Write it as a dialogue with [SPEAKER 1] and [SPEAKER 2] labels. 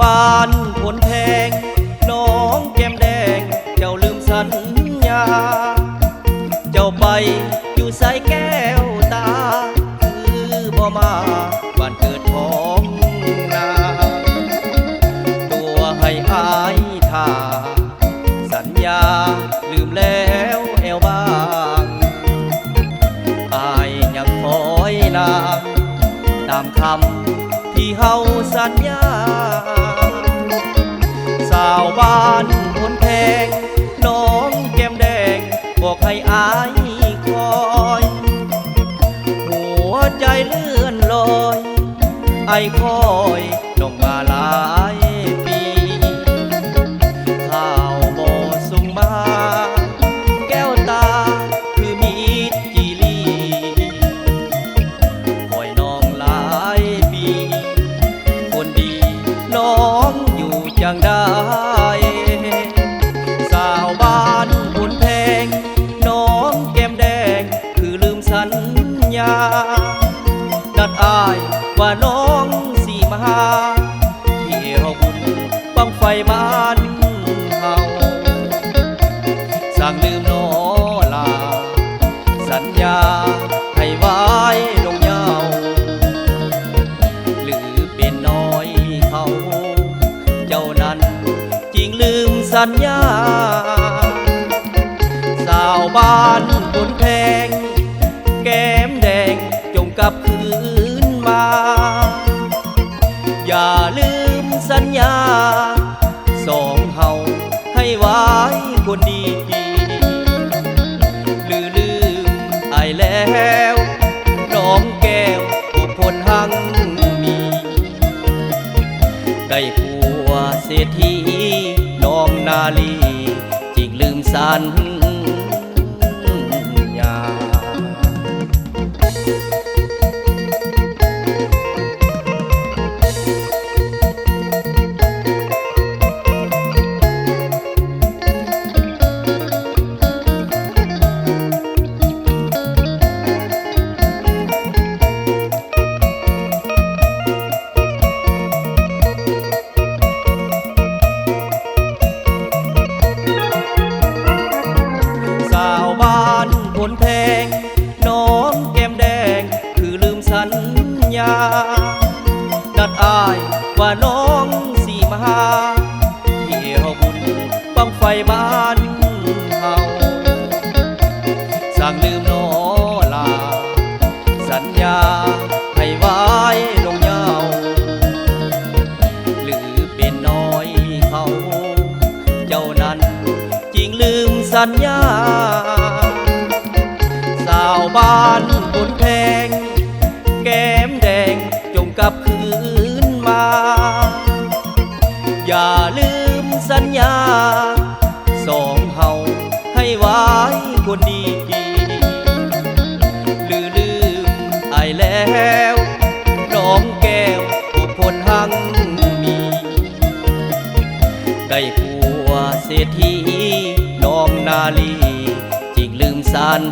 [SPEAKER 1] บ้านผลแพงน้องแก้มแดงเจ้าลืมสัญญาเจ้าไปอยู่สายแก้วตาคือบ่มาบ้านเกิดของนาตัวให้อายท่าสัญญาลืมแล้วแอวบางอายยังคอยนางตามคำที่เฮาสัญญาสาวบ้านคนแพงน้องแก้มแดงบอกให้อายคอยหัวใจเลื่อนลอยไอคอยน้องมาหลายปีข้าวบ่ส่งมาแก้วตาคือมีดจีรีคอยน้องหลายปีคนดีน้องอยู่จังได้สาวบ้านคนแพงน้องแก้มแดงคือลืมสัญญานัดอายว่าน้องสิมาเที่ยวบุญบังไฟบ้านเฮาสั่งลืมน้อลาสัญญาให้ไว้ลงเยาหรือเป็นน้อยเขาเจ้านั้นจริงลืมสัญญาสาวบ้านคนแพงแก้มแดงจงกลับคืนมาอย่าลืมสัญญาสองเฮาให้ไว้คนดีลืมไอแล้วน้องแก้วผู้พลหังมีได้ผัวเศรษฐีน้องนาลีจริงลืมสัญญาคนแพงน้องแก้มแดงคือลืมสัญญานัดอายว่าน้องสิมาเที่ยวบุญบังไฟบ้านเฮาสั่งลืมน้อลาสัญญาให้ไว้ลงเยาหรือเป็นน้อยเขาเจ้านั้นจริงลืมสัญญาสาวบ้านคนแพงแก้มแดงจงกลับคืนมาอย่าลืมสัญญาสองเฮาให้ไว้คนดีลืมไอแล้วน้องแก้วผู้พลหังมีได้ผัวเศรษฐีน้องนาลีจริงลืมสัญ